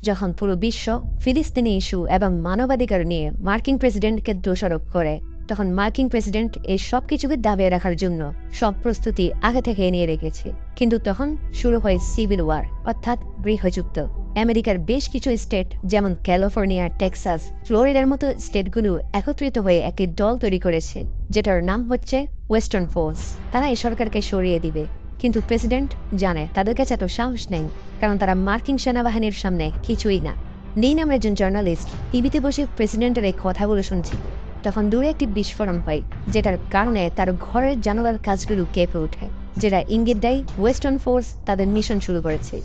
যখন পুরো বিশ্ব ফিলিস্তিনি ইস্যু এবং মানবাধিকার নিয়ে মার্কিন প্রেসিডেন্টকে দোষারোপ করে, তখন মার্কিন প্রেসিডেন্ট এই সব কিছুকে দাবিয়ে রাখার জন্য সব প্রস্তুতি আগে থেকে নিয়ে রেখেছে। কিন্তু তখন শুরু হয় সিভিল ওয়ার, অর্থাৎ গৃহযুদ্ধ। আমেরিকার বেশ কিছু স্টেট যেমন ক্যালিফোর্নিয়া, টেক্সাস, ফ্লোরিডার মতো স্টেটগুলো একত্রিত হয়ে একটি দল তৈরি করেছে, যেটার নাম হচ্ছে ওয়েস্টার্ন ফোর্স। তারা এই সরকারকে সরিয়ে দিবে, কিন্তু প্রেসিডেন্ট জানে তাদের কাছে এত সাহস নেই, কারণ তারা মার্কিন সেনাবাহিনীর সামনে কিছুই না। লি নামের একজন জার্নালিস্ট টিভিতে বসে প্রেসিডেন্টের এই কথাগুলো শুনছে। তখন দূরে একটি বিস্ফোরণ হয়, যেটার কারণে তার ঘরের জানালার কাজগুলো কেঁপে ওঠে, যেটা ইঙ্গিত দেয় ওয়েস্টার্ন ফোর্স তাদের মিশন শুরু করেছে।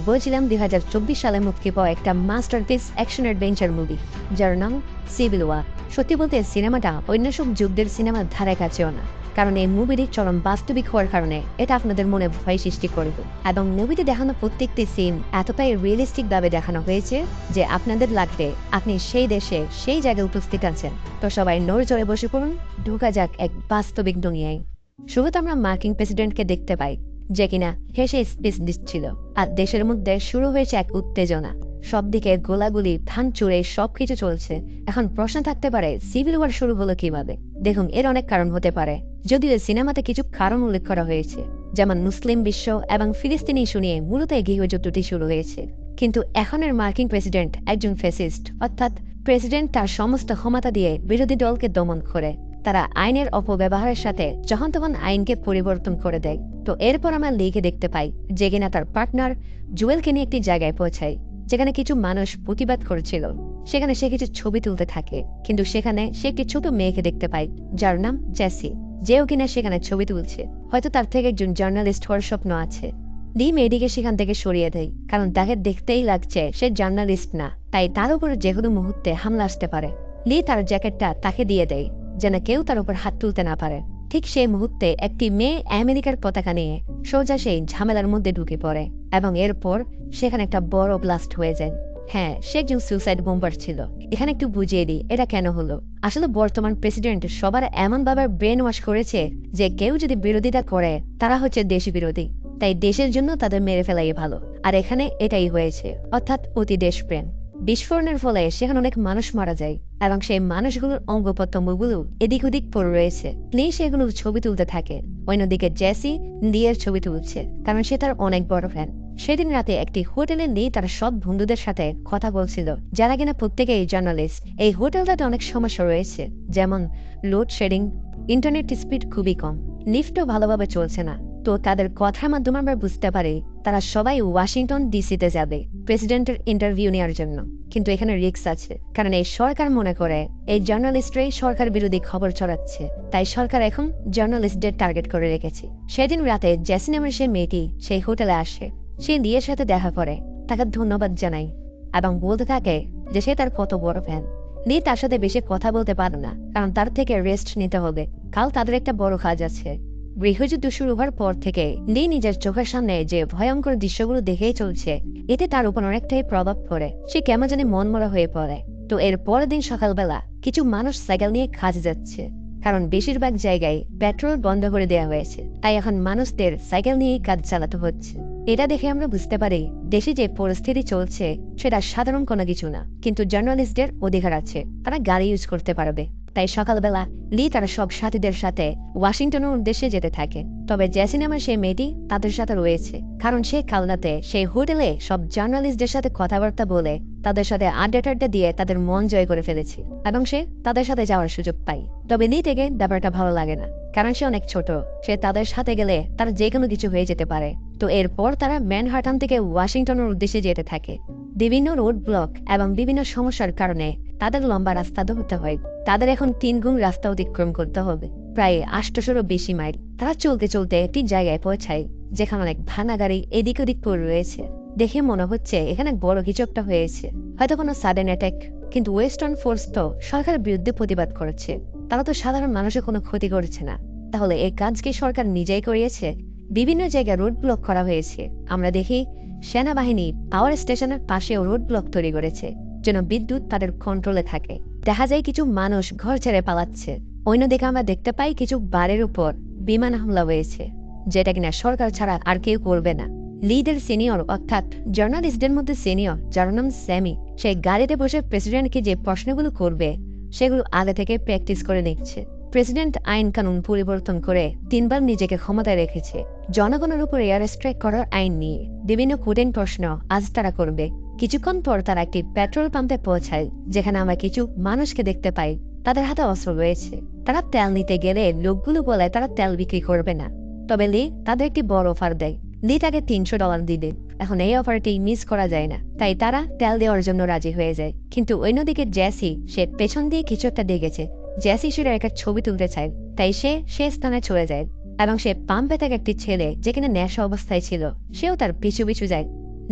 বলছিলাম 2024 সালে মুক্তি পাওয়া একটা মাস্টারপিস অ্যাকশন অ্যাডভেঞ্চার মুভি, যার নাম সিভিল ওয়ার। সত্যি বলতে সিনেমাটা অন্য সব যুদ্ধের সিনেমার ধারে কাছেও না, কারণ এই মুভিটি চরম বাস্তবিক হওয়ার কারণে এটা আপনাদের মনে ভয় সৃষ্টি করবে। এবং মুভিতে দেখানো প্রত্যেকটি সিন এতটাই রিয়েলিস্টিক ভাবে দেখানো হয়েছে যে আপনাদের লাগবে আপনি সেই দেশে সেই জায়গায় উপস্থিত আছেন। তো সবাই নড়ে বসে পড়ুন, ঢোকা যাক এক বাস্তবিক দুনিয়ায়। শুরুতে আমরা মার্কিন প্রেসিডেন্টকে দেখতে পাই, যে কিনা হেসে স্পিচ দিচ্ছিল, আর দেশের মধ্যে শুরু হয়েছে এক উত্তেজনা। সব দিকে গোলাগুলি, ভাঙচুরে সবকিছু চলছে। এখন প্রশ্ন থাকতে পারে সিভিল ওয়ার শুরু হলো কিভাবে? দেখুন, এর অনেক কারণ হতে পারে, যদিও সিনেমাতে কিছু কারণ উল্লেখ করা হয়েছে, যেমন মুসলিম বিশ্ব এবং ফিলিস্তিনি ইস্যু নিয়ে মূলত এই গৃহযুদ্ধটি শুরু হয়েছে। কিন্তু এখনের মার্কিন প্রেসিডেন্ট একজন ফ্যাসিস্ট, অর্থাৎ প্রেসিডেন্ট তার সমস্ত ক্ষমতা দিয়ে বিরোধী দলকে দমন করে। তারা আইনের অপব্যবহারের সাথে যখন তখন আইনকে পরিবর্তন করে দেয়। তো এরপর আমরা লিখে দেখতে পাই যে কিনা তার পার্টনার জুয়েলকে নিয়ে একটি জায়গায় পৌঁছায়, যেখানে কিছু মানুষ প্রতিবাদ করেছিল। সেখানে সে কিছু ছবি তুলতে থাকে, কিন্তু সেখানে সে একটি ছোট মেয়েকে দেখতে পায়, যার নাম জেসি, যেও কিনা সেখানে ছবি তুলছে। হয়তো তার থেকে একজন জার্নালিস্ট হওয়ার স্বপ্ন আছে। লি মেয়েটিকে সেখান থেকে সরিয়ে দেয়, কারণ তাকে দেখতেই লাগছে সে জার্নালিস্ট না, তাই তার উপর যে কোনো মুহূর্তে হামলা আসতে পারে। লি তার জ্যাকেটটা তাকে দিয়ে দেয়, যেন কেউ তার উপর হাত তুলতে না পারে। ঠিক সেই মুহূর্তে একটি মেয়ে আমেরিকার পতাকা নিয়ে সোজা সেই ঝামেলার মধ্যে ঢুকে পড়ে, এবং এরপর সেখানে একটা বড় ব্লাস্ট হয়ে যায়। হ্যাঁ, সে একজন সুইসাইড বোম্বার ছিল। এখানে একটু বুঝিয়ে দিই এটা কেন হলো। আসলে বর্তমান প্রেসিডেন্ট সবার এমন ভাবে ব্রেন ওয়াশ করেছে যে কেউ যদি বিরোধিতা করে তারা হচ্ছে দেশ বিরোধী, তাই দেশের জন্য তাদের মেরে ফেলাই ভালো। আর এখানে এটাই হয়েছে, অর্থাৎ অতি দেশপ্রেম। বিস্ফোরণের ফলে সেখানে অনেক মানুষ মারা যায়, এবং সেই মানুষগুলোর অঙ্গ প্রত্যঙ্গগুলো এদিক ওদিক পড়ে রয়েছে। লি সেগুলো ছবি তুলতে থাকে। অন্যদিকে জেসি লিয়ের ছবি তুলছে, কারণ সে তার অনেক বড় ফ্যান। সেদিন রাতে একটি হোটেলে লি তার সব বন্ধুদের সাথে কথা বলছিল, যারা কিনা প্রত্যেকেই জার্নালিস্ট। এই হোটেলটাতে অনেক সমস্যা রয়েছে, যেমন লোডশেডিং, ইন্টারনেট স্পিড খুবই কম, লিফটও ভালোভাবে চলছে না। তো তাদের কথার মাধ্যমে আমরা বুঝতে পারি তারা সবাই ওয়াশিংটন ডিসিতে যাবে প্রেসিডেন্টের ইন্টারভিউ নেওয়ার জন্য। কিন্তু এখানে রিস্ক আছে, কারণ এই সরকার মনে করে এই জার্নালিস্টরাই সরকার বিরোধী খবর ছড়াচ্ছে, তাই সরকার এখন জার্নালিস্টদের টার্গেট করে রেখেছে। সেদিন রাতে জেসি নামের সে মেয়েটি সেই হোটেলে আসে। সে লিয়ের সাথে দেখা করে, তাকে ধন্যবাদ জানায় এবং বলতে থাকে যে সে তার কত বড় ফ্যান। লি তার সাথে বেশি কথা বলতে পারে না, কারণ তার থেকে রেস্ট নিতে হবে, কাল তাদের একটা বড় কাজ আছে। গৃহযুদ্ধ শুরু হওয়ার পর থেকে লি নিজের চোখের সামনে যে ভয়ঙ্কর দৃশ্যগুলো দেখেই চলছে, এতে তার উপর অনেকটাই প্রভাব পড়ে। সে কেমন জানি মনমরা হয়ে পড়ে। তো এর পরের দিন সকালবেলা কিছু মানুষ সাইকেল নিয়ে কাজে যাচ্ছে, কারণ বেশিরভাগ জায়গায় পেট্রোল বন্ধ করে দেওয়া হয়েছে, তাই এখন মানুষদের সাইকেল নিয়েই কাজ চালাতে হচ্ছে। এটা দেখে আমরা বুঝতে পারি দেশে যে পরিস্থিতি চলছে সেটা সাধারণ কোনো কিছু না, কিন্তু জার্নালিস্টদের অধিকার আছে, তারা গাড়ি ইউজ করতে পারবে। তাই সকালবেলা লি তার সব সাথীদের সাথে ওয়াশিংটনের উদ্দেশ্যে যেতে থাকে। তবে জেসি নামের সেই মেয়েটি তাদের সাথে রয়েছে, কারণ সে কাল রাতে সেই হোটেলে সব জার্নালিস্টদের সাথে কথাবার্তা বলে তাদের সাথে আড্ডা দিয়ে তাদের মন জয় করে ফেলেছে, এবং সে তাদের সাথে যাওয়ার সুযোগ পায়। তবে লি থেকে ব্যাপারটা ভালো লাগে না, কারণ সে অনেক ছোট, সে তাদের সাথে গেলে তার যে কোনো কিছু হয়ে যেতে পারে। তো এরপর তারা ম্যানহাটন থেকে ওয়াশিংটনের উদ্দেশ্যে যেতে থাকে। বিভিন্ন রোড ব্লক এবং বিভিন্ন সমস্যার কারণে তাদের লম্বা রাস্তা ধরতে হয়। তাদের এখন 3 গুণ রাস্তা অতিক্রম করতে হবে, প্রায় 800-এরও বেশি মাইল। তারা চলতে চলতে একটি জায়গায় পৌঁছায়, যেখানে অনেক ভাঙা গাড়ি এদিক ওদিক পড়ে রয়েছে। দেখে মনে হচ্ছে এখানে বড় কিছু একটা হয়েছে, হয়তো কোনো সাডেন অ্যাটাক। কিন্তু ওয়েস্টার্ন ফোর্স তো সরকারের বিরুদ্ধে প্রতিবাদ করেছে, তারা তো সাধারণ মানুষের কোনো ক্ষতি করছে না। তাহলে এই কাজ কি সরকার নিজেই করিয়েছে? বিভিন্ন জায়গায় রোড ব্লক করা হয়েছে। আমরা দেখি সেনাবাহিনী পাওয়ার স্টেশনের পাশেও রোড ব্লক তৈরি করেছে, যেন বিদ্যুৎ তাদের কন্ট্রোলে থাকে। দেখা যায় কিছু মানুষ ঘর ছেড়ে পালাচ্ছে। অন্যদিকে আমরা দেখতে পাই কিছু বাড়ির উপর বিমান হামলা হয়েছে, যেটা কিনা সরকার ছাড়া আর কেউ করবে না। লিদের সিনিয়র অর্থাৎ জার্নালিস্টদের মধ্যে সিনিয়র, যার নাম স্যামি, সে গাড়িতে বসে প্রেসিডেন্টকে যে প্রশ্নগুলো করবে সেগুলো আগে থেকে প্র্যাকটিস করে নিচ্ছে। প্রেসিডেন্ট আইন কানুন পরিবর্তন করে 3বার নিজেকে ক্ষমতায় রেখেছে। জনগণের উপর এয়ার স্ট্রাইক করার আইন নিয়ে বিভিন্ন কঠিন প্রশ্ন আজ তারা করবে। কিছুক্ষণ পর তারা একটি পেট্রোল পাম্পে পৌঁছায়, যেখানে আমরা কিছু মানুষকে দেখতে পাই। তাদের হাতে অস্ত্র রয়েছে। তারা তেল নিতে গেলে লোকগুলো বলে তারা তেল বিক্রি করবে না। তবে লি তাদের একটি বড় অফার দেয়। লি তাকে $300 দিবে। এখন এই অফারটি মিস করা যায় না, তাই তারা তেল দেওয়ার জন্য রাজি হয়ে যায়। কিন্তু অন্যদিকে জেসি, সে পেছন দিয়ে কিছু একটা দেখেছে। জেসি সেটার একটা ছবি তুলতে চায়, তাই সে স্থানে চলে যায় এবং সে পাম্পে থাকা একটি ছেলে, যে কিনা নেশা অবস্থায় ছিল, সেও তার পিছু পিছু যায়।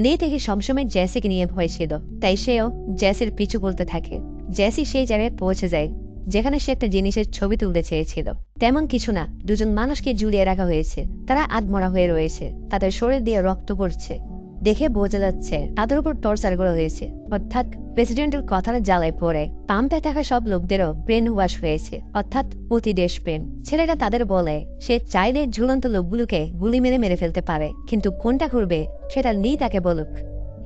লি থেকে সবসময় জেসিকে নিয়ে ভয় ছিল, তাই সেও জেসির পিছু বলতে থাকে। জেসি সেই জায়গায় পৌঁছে যায় যেখানে সে একটা জিনিসের ছবি তুলতে চেয়েছিল। তেমন কিছু না, দুজন মানুষকে ঝুলিয়ে রাখা হয়েছে। তারা আধমরা হয়ে রয়েছে, তাদের শরীর দিয়ে রক্ত পড়ছে। দেখে বোঝা যাচ্ছে তাদের উপর টর্চার করা হয়েছে, অর্থাৎ প্রেসিডেন্টের কথার জ্বালায় পড়ে পাম্পে থাকা সব লোকদেরও ব্রেন ওয়াশ হয়েছে, অর্থাৎ অতি দেশপ্রেম। ছেলেটা তাদের বলে সে চাইলে ঝুলন্ত লোকগুলোকে গুলি মেরে মেরে ফেলতে পারে, কিন্তু কোনটা করবে সেটা লি তাকে বলুক।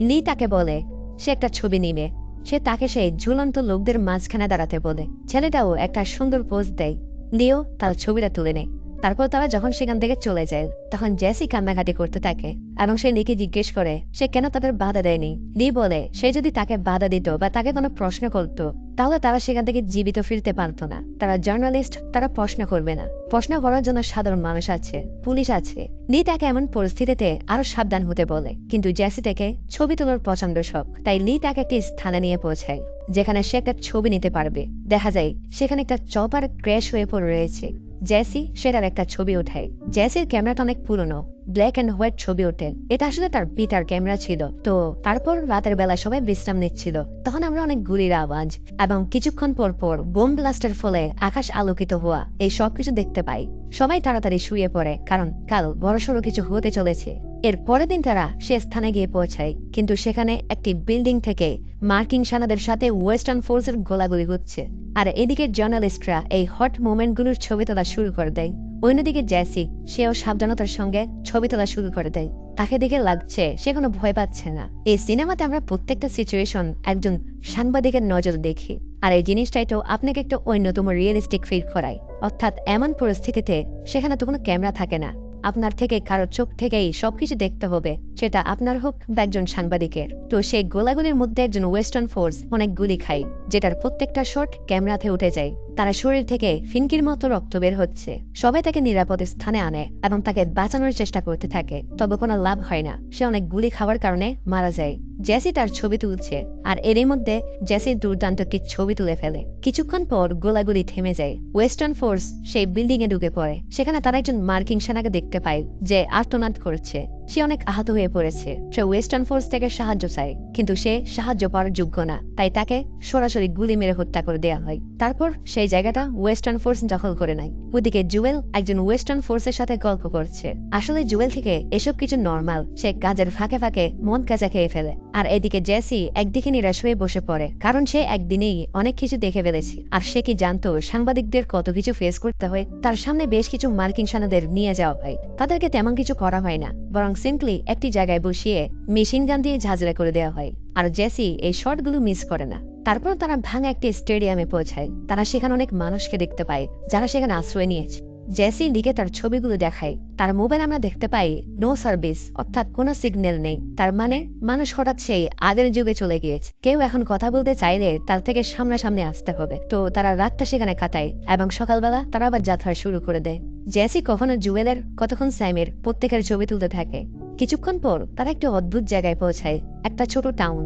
লি তাকে বলে সে একটা ছবি নিবে। সে তাকে সেই ঝুলন্ত লোকদের মাঝখানে দাঁড়াতে বলে। ছেলেটাও একটা সুন্দর পোজ দেয়। লিও তার ছবিটা তুলে নেয়। তারপর তারা যখন সেখান থেকে চলে যায়, তখন জেসি কান্নাকাটি করতে থাকে এবং সে লিকে জিজ্ঞেস করে সে কেন তাদের বাধা দেয়নি। লি বলে সে যদি তাকে বাধা দিত বা তাকে কোনো প্রশ্ন করত, তাহলে তারা সেখান থেকে জীবিত ফিরতে পারত না। তারা জার্নালিস্ট, তারা প্রশ্ন করবে না। প্রশ্ন করার জন্য সাধারণ মানুষ আছে, পুলিশ আছে। লি তাকে এমন পরিস্থিতিতে আরো সাবধান হতে বলে, কিন্তু জেসি থেকে ছবি তোলার পছন্দ শখ, তাই লি তাকে একটি স্থানে নিয়ে পৌঁছায় যেখানে সে একটা ছবি নিতে পারবে। দেখা যায় সেখানে একটা চপার ক্র্যাশ হয়ে পড়ে রয়েছে। জেসি সেটার একটা ছবি ওঠায়। জেসির ক্যামেরাটা অনেক পুরনো, ব্ল্যাক অ্যান্ড হোয়াইট ছবি ওঠে। এটা আসলে তার পিতার ক্যামেরা ছিল। তো তারপর রাতের বেলা সবাই বিশ্রাম নিচ্ছিল, তখন আমরা অনেক গুলির আওয়াজ এবং কিছুক্ষণ পর পর বোম ব্লাস্টের ফলে আকাশ আলোকিত হওয়া, এই সবকিছু দেখতে পাই। সবাই তাড়াতাড়ি শুয়ে পড়ে, কারণ কাল বড়সড় কিছু হতে চলেছে। এর পরের দিন তারা সে স্থানে গিয়ে পৌঁছায়, কিন্তু সেখানে একটি বিল্ডিং থেকে মার্কিন সেনাদের সাথে ওয়েস্টার্ন ফোর্সের গোলাগুলি হচ্ছে। আর এদিকে জার্নালিস্টরা এই হট মোমেন্টগুলোর ছবি তোলা শুরু করে দেয়। অন্যদিকে জেসি, সেও সাবধানতার সঙ্গে ছবি তোলা শুরু করে দেয়। তাকে দেখে লাগছে সে কোনো ভয় পাচ্ছে না। এই সিনেমাতে আমরা প্রত্যেকটা সিচুয়েশন একজন সাংবাদিকের নজর দেখি, আর এই জিনিসটাই তো আপনাকে একটা অন্যতম রিয়েলিস্টিক ফিল করায়। অর্থাৎ এমন পরিস্থিতিতে সেখানে তো কোনো ক্যামেরা থাকে না, আপনার থেকে কারো চোখ থেকেই সবকিছু দেখতে হবে, সেটা আপনার হোক বা একজন সাংবাদিকের। তো সেই গোলাগুলির মধ্যে একজন ওয়েস্টার্ন ফোর্স অনেক গুলি খায়, যেটার প্রত্যেকটা শট ক্যামেরাতে উঠে যায়। তার শরীর থেকে ফিনকির মতো রক্ত বের হচ্ছে। সবাই তাকে নিরাপদ স্থানে আনে এবং তাকে বাঁচানোর চেষ্টা করতে থাকে, তবে কোনো লাভ হয় না। সে অনেক গুলি খাওয়ার কারণে মারা যায়। জেসি তার ছবি তুলছে, আর এরই মধ্যে জেসি দুর্দান্ত একটি ছবি তুলে ফেলে। কিছুক্ষণ পর গোলাগুলি থেমে যায়। ওয়েস্টার্ন ফোর্স সেই বিল্ডিং এ ঢুকে পড়ে। সেখানে তারা একজন মার্কিন সেনাকে দেখতে পায় যে আর্তনাদ করছে। সে অনেক আহত হয়ে পড়েছে। সে ওয়েস্টার্ন ফোর্স থেকে সাহায্য চায়, কিন্তু সে সাহায্য পাওয়ার যোগ্য না, তাই তাকে সরাসরি গুলি মেরে হত্যা করে দেওয়া হয়। তারপর সেই জায়গাটা ওয়েস্টার্ন ফোর্স দখল করে নেয়। ওদিকে জুয়েল একজন ওয়েস্টার্ন ফোর্সের সাথে গল্প করছে। আসলে জুয়েল থেকে এসব কিছু নর্মাল, সে কাজের ফাঁকে ফাঁকে মন কাজা খেয়ে ফেলে। আর এদিকে জেসি একদিকে নিরাশ হয়ে বসে পড়ে, কারণ সে একদিনেই অনেক কিছু দেখে ফেলেছে। আর সে কি জানতো সাংবাদিকদের কত কিছু ফেস করতে হয়। তার সামনে বেশ কিছু মার্কিন সেনাদের নিয়ে যাওয়া হয়। তাদেরকে তেমন কিছু করা হয় না, বরং সিম্পলি একটি জায়গায় বসিয়ে মেশিন গান দিয়ে ঝাঁঝরা করে দেওয়া হয়। আর জেসি এই শটগুলো মিস করে না। তারপর তারা ভাঙা একটি স্টেডিয়ামে পৌঁছায়। তারা সেখানে অনেক মানুষকে দেখতে পায় যারা সেখানে আশ্রয় নিয়েছে। জেসি লিগে তার ছবিগুলো দেখায়। তার মোবাইল আমরা দেখতে পাই নো সার্ভিস, অর্থাৎ কোনো সিগন্যাল নেই। তার মানে মানুষ হঠাৎ সেই আগের যুগে চলে গিয়েছে। কেউ এখন কথা বলতে চাইলে তার থেকে সামনাসামনি আসতে হবে। তো তারা রাতটা সেখানে কাটায় এবং সকালবেলা তারা আবার যাত্রা শুরু করে দেয়। জেসি কখনো জুয়েলের, কতক্ষণ স্যামের, প্রত্যেকের ছবি তুলতে থাকে। কিছুক্ষণ পর তারা একটি অদ্ভুত জায়গায় পৌঁছায়, একটা ছোট টাউন,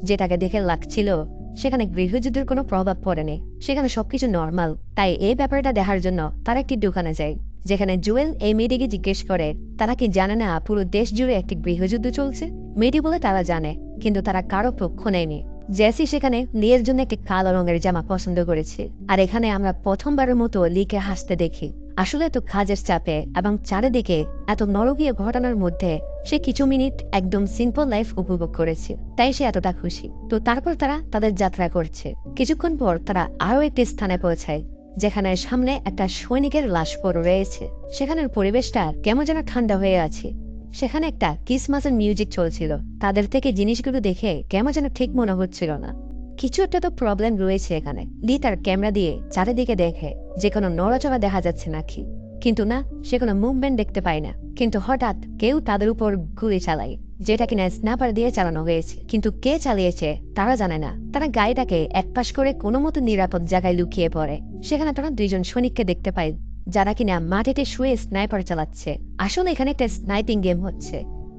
যেটাকে দেখে লাগছিল সেখানে গৃহযুদ্ধের কোনো প্রভাব পড়েনি। সেখানে সবকিছু নর্মাল। তাই এই ব্যাপারটা দেখার জন্য তারা একটি দোকানে যায়, যেখানে জুয়েল এই মেয়েটিকে জিজ্ঞেস করে তারা কি জানে না পুরো দেশ জুড়ে একটি গৃহযুদ্ধ চলছে। মেয়েটি বলে তারা জানে, কিন্তু তারা কারো পক্ষ নেয়নি। জেসি সেখানে লিয়ের জন্য একটি কালো রঙের জামা পছন্দ করেছে। আর এখানে আমরা প্রথমবারের মতো লিকে হাসতে দেখি। আসলে এত কাজের চাপে এবং চারিদিকে এত নরকীয় ঘটনার মধ্যে সে কিছু মিনিট একদম সিম্পল লাইফ উপভোগ করেছে, তাই সে এতটা খুশি। তো তারপর তারা তাদের যাত্রা করছে। কিছুক্ষণ পর তারা আরো একটি স্থানে পৌঁছায়, যেখানে সামনে একটা সৈনিকের লাশ পড়ে রয়েছে। সেখানের পরিবেশটা কেমন যেন ঠান্ডা হয়ে আছে। সেখানে একটা ক্রিসমাসের মিউজিক চলছিল। তাদের থেকে জিনিসগুলো দেখে কেমন যেন ঠিক মনে হচ্ছিল না। কিছু একটা তো প্রবলেম রয়েছে এখানে। লি তার ক্যামেরা দিয়ে চারিদিকে দেখে যে কোনো নড়াচড়া দেখা যাচ্ছে নাকি, কিন্তু না, সে কোনো মুভমেন্ট দেখতে পায় না। কিন্তু হঠাৎ কেউ তাদের উপর গুলি চালায়, যেটা কিনা স্ন্যাপার দিয়ে চালানো হয়েছে। কিন্তু কে চালিয়েছে তারা জানে না। তারা গাড়িটাকে একপাশ করে কোনো মতো নিরাপদ জায়গায় লুকিয়ে পড়ে। সেখানে তারা দুইজন সৈনিককে দেখতে পায়, যারা কিনা মাটিতে শুয়ে স্নাইপার চালাচ্ছে। আসলে এখানে একটা স্নাইপিং গেম হচ্ছে।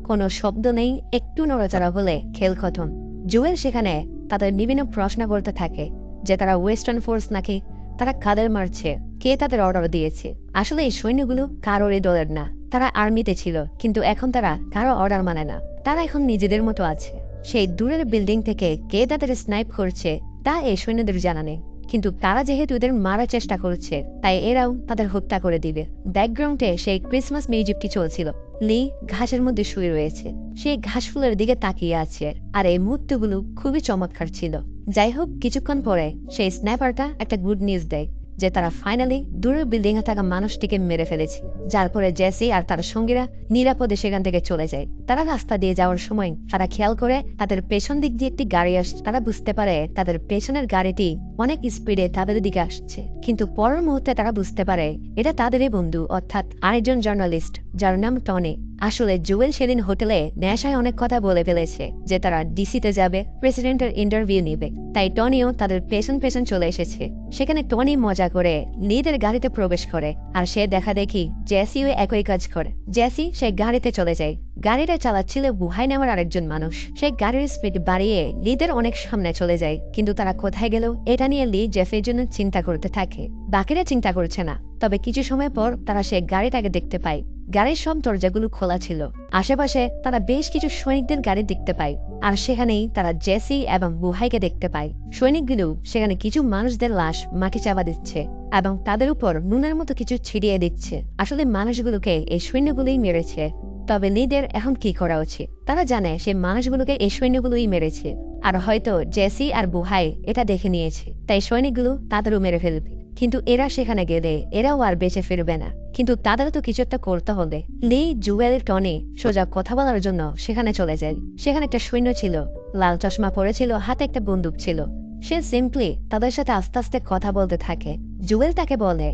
কোনো শব্দ নেই, একটু নড়াচড়া হলে খেল খতম। জুয়েল সেখানে তাদের বিভিন্ন প্রশ্ন করতে থাকে যে তারা ওয়েস্টার্ন ফোর্স নাকি, তারা কাদের মারছে, কে তাদের অর্ডার দিয়েছে। আসলে এই সৈন্যগুলো কারোরই দলের না। তারা আর্মিতে ছিল, কিন্তু এখন তারা কারো অর্ডার মানে না। তারা এখন নিজেদের মতো আছে। সেই দূরের বিল্ডিং থেকে কে তাদের স্নাইপ করছে তা এই সৈন্যদের জানা নেই। কিন্তু তারা যেহেতু এদের মারার চেষ্টা করছে, তাই এরাও তাদের হত্যা করে দিবে। ব্যাকগ্রাউন্ডে সেই ক্রিসমাস মিউজিকটি চলছিল। লি ঘাসের মধ্যে শুয়ে রয়েছে, সেই ঘাস ফুলের দিকে তাকিয়ে আছে। আর এই মুহূর্তগুলো খুবই চমৎকার ছিল। যাই হোক, কিছুক্ষণ পরে সেই স্ন্যাপারটা একটা গুড নিউজ দেয় যে তারা ফাইনালি দূরের বিল্ডিং এ থাকা মানুষটিকে মেরে ফেলেছে। যার পরে জেসি আর তার সঙ্গীরা নিরাপদে সেখান থেকে চলে যায়। তারা রাস্তা দিয়ে যাওয়ার সময় তারা খেয়াল করে তাদের পেছন দিক দিয়ে একটি গাড়ি আসছে। তারা বুঝতে পারে তাদের পেছনের গাড়িটি অনেক স্পিডে তাদের দিকে আসছে। কিন্তু পরের মুহূর্তে তারা বুঝতে পারে এটা তাদেরই বন্ধু, অর্থাৎ আরেকজন জার্নালিস্ট যার নাম টনি। আসলে জুয়েল সেদিন হোটেলে নেশায় অনেক কথা বলে ফেলেছে যে তারা ডিসিতে যাবে, প্রেসিডেন্টের ইন্টারভিউ নিবে। তাই টনিও তাদের পেছন পেছন চলে এসেছে। সেখানে টনি মজা করে লিদের গাড়িতে প্রবেশ করে, আর সে দেখা দেখি জেসিও একই কাজ করে। জেসি সে গাড়িতে চলে যায়। গাড়িটা চালাচ্ছিল বুহাই নামের আরেকজন মানুষ। সে গাড়ির স্পিড বাড়িয়ে লিদের অনেক সামনে চলে যায়। কিন্তু তারা কোথায় গেল এটা নিয়ে লি জেফের জন্য চিন্তা করতে থাকে। বাকিরা চিন্তা করছে না। তবে কিছু সময় পর তারা সে গাড়িটাকে দেখতে পায়। গাড়ির সব দরজাগুলো খোলা ছিল। আশেপাশে তারা বেশ কিছু সৈনিকদের গাড়ি দেখতে পায়, আর সেখানেই তারা জেসি এবং বুহাইকে দেখতে পায়। সৈনিকগুলো সেখানে কিছু মানুষদের লাশ মাটি চাপা দিচ্ছে এবং তাদের উপর নুনের মতো কিছু ছিটিয়ে দিচ্ছে। আসলে মানুষগুলোকে এই সৈন্যগুলোই মেরেছে। তবে লিদের এখন কি করা উচিত? তারা জানে সে মানুষগুলোকে এই সৈন্যগুলোই মেরেছে, আর হয়তো জেসি আর বুহাই এটা দেখে নিয়েছে, তাই সৈনিকগুলো তাদেরও মেরে ফেলবে। কিন্তু এরা সেখানে গেলে এরাও আর বেঁচে ফিরবে না। কিন্তু তাদেরও তো কিছু একটা করতে হবে। লি, জুয়েল, টনি সোজা কথা বলার জন্য সেখানে চলে যায়। সেখানে একটা সৈন্য ছিল, লাল চশমা পরেছিল, হাতে একটা বন্দুক ছিল। সে সিম্পলি তাদের সাথে আস্তে আস্তে কথা বলতে থাকে। জুয়েল তাকে বলে,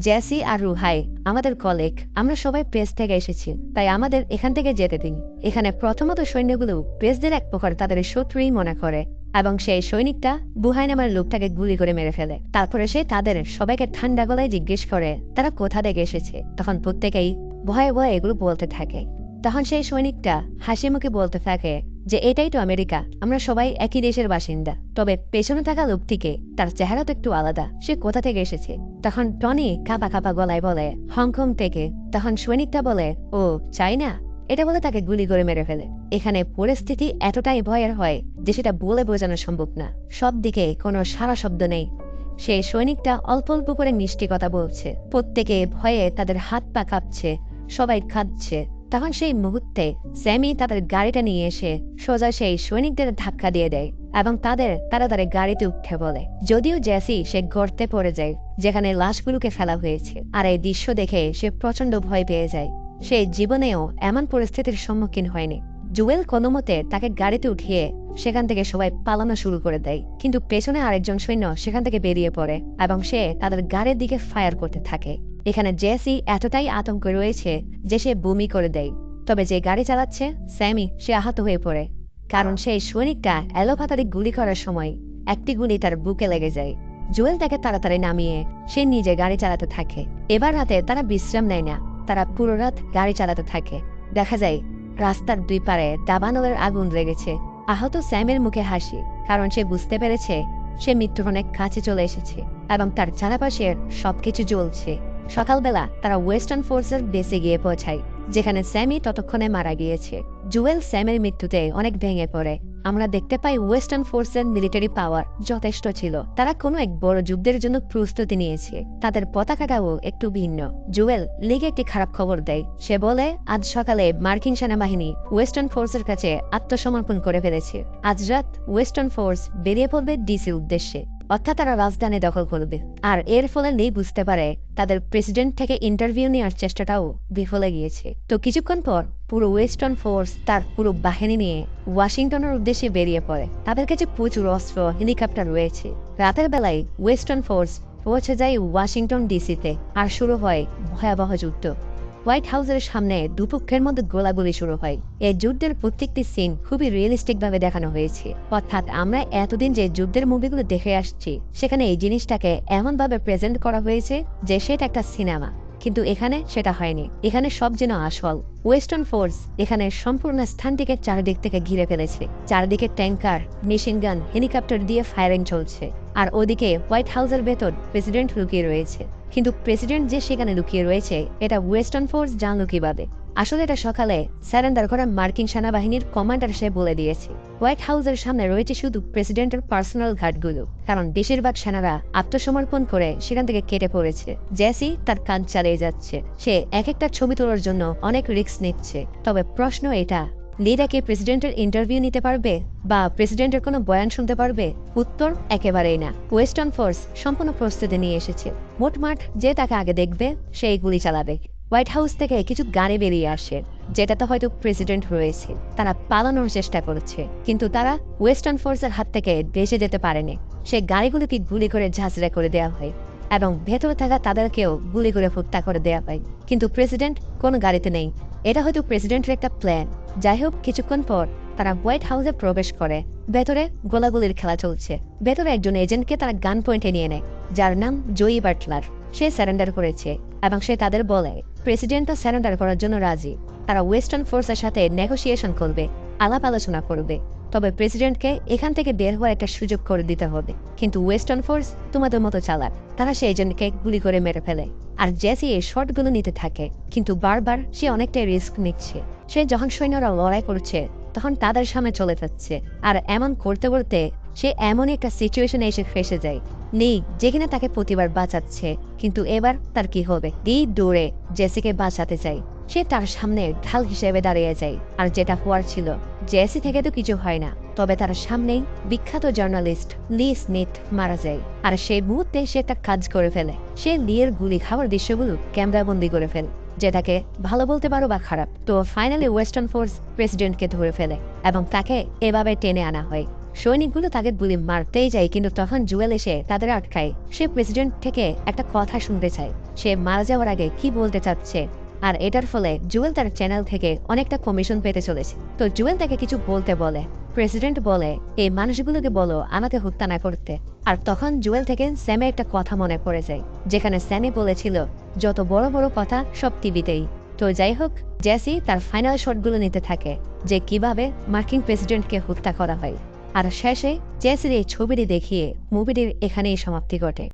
জেসি আর রুহাই আমাদের কলিগ, আমরা সবাই প্রেস থেকে এসেছি, তাই আমাদের এখান থেকে যেতে দিন। এখানে প্রথমত সৈন্যগুলো প্রেসদের এক প্রকার তাদের শত্রুই মনে করে, এবং সেই সৈনিকটা বুহাই নামের লোকটাকে গুলি করে মেরে ফেলে। তারপরে সে তাদের সবাইকে ঠান্ডা গলায় জিজ্ঞেস করে তারা কোথা থেকে এসেছে। তখন প্রত্যেকেই ভয়ে ভয়ে এগুলো বলতে থাকে। তখন সেই সৈনিকটা হাসি মুখে বলতে থাকে যে এটাই তো আমেরিকা, আমরা সবাই একই দেশের বাসিন্দা। তবে পেছনে থাকা লোকটিকে তার চেহারা তো একটু আলাদা, সে কোথা থেকে এসেছে? তখন টনি কাঁপা কাঁপা গলায় বলে হংকং থেকে। তখন সৈনিকটা বলে, ও চাইনা। এটা বলে তাকে গুলি করে মেরে ফেলে। এখানে পরিস্থিতি এতটাই ভয়ের হয় যে সেটা বলে বোঝানো সম্ভব না। সব দিকে কোনো সারা শব্দ নেই। সেই সৈনিকটা অল্প অল্প করে মিষ্টি কথা বলছে। প্রত্যেকে ভয়ে তাদের হাত পা কাঁপছে, সবাই খাচ্ছে। তখন সেই মুহূর্তে স্যামি তাদের গাড়িটা নিয়ে এসে সোজা সেই সৈনিকদের ধাক্কা দিয়ে দেয় এবং তাদের তাড়াতাড়ি গাড়িতে উঠে বলে। যদিও জেসি সে গর্তে পড়ে যায় যেখানে লাশগুলোকে ফেলা হয়েছে, আর এই দৃশ্য দেখে সে প্রচন্ড ভয় পেয়ে যায়। সে জীবনেও এমন পরিস্থিতির সম্মুখীন হয়নি। জুয়েল কোনোমতে তাকে গাড়িতে উঠিয়ে সেখান থেকে সবাই পালানো শুরু করে দেয়। কিন্তু পেছনে আরেকজন সৈন্য সেখান থেকে বেরিয়ে পড়ে এবং সে তাদের গাড়ির দিকে ফায়ার করতে থাকে। এখানে জেসি এতটাই আতঙ্কে রয়েছে যে সে বমি করে দেয়। তবে যে গাড়ি চালাচ্ছে স্যামি, সে আহত হয়ে পড়ে, কারণ সেই সৈনিকটা এলোপাতাড়ি গুলি করার সময় একটি গুলি তার বুকে লেগে যায়। জুয়েল তাকে তাড়াতাড়ি নামিয়ে সে নিজে গাড়ি চালাতে থাকে। এবার রাতে তারা বিশ্রাম নেয় না, তারা পুরো রাত গাড়ি চালাতে থাকে। দেখা যায় রাস্তার দুই পারে দাবানলের আগুন লেগেছে। আহত স্যামের মুখে হাসি, কারণ সে বুঝতে পেরেছে সে মৃত্যুর অনেক কাছে চলে এসেছে এবং তার চারপাশের সবকিছু জ্বলছে। সকালবেলা তারা ওয়েস্টার্ন ফোর্সের বেসে গিয়ে পৌঁছায়, যেখানে স্যামি ততক্ষণে মারা গিয়েছে। জুয়েল স্যামের মৃত্যুতে অনেক ভেঙে পড়ে। আমরা দেখতে পাই ওয়েস্টার্ন ফোর্সের মিলিটারি পাওয়ার যথেষ্ট ছিল। তারা কোনো এক বড় যুদ্ধের জন্য প্রস্তুতি নিয়েছে। তাদের পতাকাটাও একটু ভিন্ন। জুয়েল লিগে একটি খারাপ খবর দেয়। সে বলে আজ সকালে মার্কিন সেনাবাহিনী ওয়েস্টার্ন ফোর্সের কাছে আত্মসমর্পণ করে ফেলেছে। আজ রাত ওয়েস্টার্ন ফোর্স বেরিয়ে পড়বে ডিসির উদ্দেশ্যে। অর্থাৎ তারা রাজধানী দখল করবে। আর এর ফলে লি বুঝতে পারে তাদের প্রেসিডেন্ট থেকে ইন্টারভিউ নেওয়ার চেষ্টাটাও বিফলে গিয়েছে। তো কিছুক্ষণ পর পুরো ওয়েস্টার্ন ফোর্স তার পুরো বাহিনী নিয়ে ওয়াশিংটনের উদ্দেশ্যে বেরিয়ে পড়ে। তাদের কাছে প্রচুর অস্ত্র, হেলিকপ্টার রয়েছে। রাতের বেলায় ওয়েস্টার্ন ফোর্স পৌঁছে যায় ওয়াশিংটন ডিসিতে, আর শুরু হয় ভয়াবহ যুদ্ধ। হোয়াইট হাউসের সামনে দুপক্ষের মধ্যে গোলাগুলি শুরু হয়। এই যুদ্ধের প্রত্যেকটি সিন খুবই রিয়েলিস্টিক ভাবে দেখানো হয়েছে। অর্থাৎ আমরা এতদিন যে যুদ্ধের মুভিগুলো দেখে আসছি, সেখানে এই জিনিসটাকে এমন ভাবে প্রেজেন্ট করা হয়েছে যে সেটা একটা সিনেমা, কিন্তু এখানে সেটা হয়নি। এখানে সব যেন আসল। ওয়েস্টার্ন ফোর্স এখানে সম্পূর্ণ স্থানটিকে চারিদিক থেকে ঘিরে ফেলেছে। চারিদিকে ট্যাঙ্কার, মেশিন গান, হেলিকপ্টার দিয়ে ফায়ারিং চলছে। আর ওদিকে হোয়াইট হাউসের ভেতর প্রেসিডেন্ট লুকিয়ে রয়েছে। কিন্তু প্রেসিডেন্ট যে সেখানে লুকিয়ে রয়েছে এটা ওয়েস্টার্ন ফোর্স জানলো কিভাবে? আসলে এটা সকালে স্যারেন্ডার করা মার্কিন সেনাবাহিনীর কমান্ডার সে বলে দিয়েছে। হোয়াইট হাউসের সামনে রয়েছে শুধু প্রেসিডেন্টের পার্সোনাল গার্ডগুলো, কারণ বেশিরভাগ সেনারা আত্মসমর্পণ করে সেখান থেকে কেটে পড়েছে। জেসি তার কাজ চালিয়ে যাচ্ছে। সে এক একটা ছবি তোলার জন্য অনেক রিস্ক নিচ্ছে। তবে প্রশ্ন এটা, লিরা কি প্রেসিডেন্টের ইন্টারভিউ নিতে পারবে বা প্রেসিডেন্টের কোনো বয়ান শুনতে পারবে? উত্তর একেবারেই না। ওয়েস্টার্ন ফোর্স সম্পূর্ণ প্রস্তুতি নিয়ে এসেছে। মোটমাট যে তাকে আগে দেখবে সেই গুলি চালাবে। হোয়াইট হাউস থেকে কিছু গাড়ি বেরিয়ে আসে, যেটাতে হয়তো প্রেসিডেন্ট রয়েছে। তারা পালানোর চেষ্টা করছে, কিন্তু তারা ওয়েস্টার্ন ফোর্সের হাত থেকে বেঁচে যেতে পারেনি। সে গাড়িগুলোকে গুলি করে ঝাঁঝরা করে দেওয়া হয় এবং ভেতরে থাকা তাদেরকেও গুলি করে হত্যা করে দেওয়া হয়। কিন্তু প্রেসিডেন্ট কোনো গাড়িতে নেই। এটা হয়তো প্রেসিডেন্টের একটা প্ল্যান। যাই হোক, কিছুক্ষণ পর তারা হোয়াইট হাউসে প্রবেশ করে। ভেতরে গোলাগুলির খেলা চলছে। ভেতরে একজন এজেন্টকে তারা গান পয়েন্টে নিয়ে নেয়, যার নাম জয়ী বাটলার। সে স্যারেন্ডার করেছে এবং সে তাদের বলে প্রেসিডেন্টও স্যারেন্ডার করার জন্য রাজি। তারা ওয়েস্টার্ন ফোর্সের সাথে নেগোসিয়েশন করবে, আলাপ আলোচনা করবে। তবে প্রেসিডেন্টকে এখান থেকে বের হওয়ার একটা সুযোগ করে দিতে হবে। কিন্তু ওয়েস্টার্ন ফোর্স তোমাদের মতো চালাক। তারা সেই এজেন্টকে গুলি করে মেরে ফেলে। আর জেসি এই শটগুলো নিতে থাকে, কিন্তু বারবার সে অনেকটাই রিস্ক নিচ্ছে। সে যখন সৈন্যরা লড়াই করছে তখন তাদের সামনে চলে যাচ্ছে। আর এমন করতে করতে সে এমনই একটা সিচুয়েশনে এসে ফেসে যায় লি, যেখানে তাকে প্রতিবার বাঁচাচ্ছে। কিন্তু এবার তার কি হবে? লি দৌড়ে জেসিকে বাঁচাতে চায়। সে তার সামনে ঢাল হিসেবে দাঁড়িয়ে যায়। আর যেটা হওয়ার ছিল, জেসি থেকে তো কিছু হয় না, তবে তার সামনেই বিখ্যাত জার্নালিস্ট লি স্মিথ মারা যায়। আর সেই মুহূর্তে সে একটা কাজ করে ফেলে। সে লিয়ের গুলি খাওয়ার দৃশ্যগুলো ক্যামেরা বন্দি করে ফেলে, যেটাকে ভালো বলতে পারো বা খারাপ। তো ফাইনালি ওয়েস্টার্ন ফোর্স প্রেসিডেন্টকে ধরে ফেলে এবং তাকে এভাবে টেনে আনা হয়। সৈনিকগুলো তাকে গুলি মারতেই যায়, কিন্তু তখন জুয়েল এসে তাদের আটকায়। সে প্রেসিডেন্ট থেকে একটা কথা শুনতে চায়, সে মারা যাওয়ার আগে কি বলতে চাচ্ছে। আর এটার ফলে জুয়েল তার চ্যানেল থেকে অনেকটা কমিশন পেতে চলেছে। তো জুয়েল তাকে কিছু বলতে বলে। প্রেসিডেন্ট বলে এই মানুষগুলোকে বলো আমাকে হত্যা না করতে। আর তখন জুয়েল থেকে স্যামে একটা কথা মনে পড়ে যায়, যেখানে স্যামে বলেছিল যত বড় বড় কথা সব টিভিতেই। তো যাই হোক, জেসি তার ফাইনাল শটগুলো নিতে থাকে যে কিভাবে মার্কিন প্রেসিডেন্টকে হত্যা করা হয়। আর শেষে জেসির এই ছবিটি দেখিয়ে মুভিটির এখানেই সমাপ্তি ঘটে।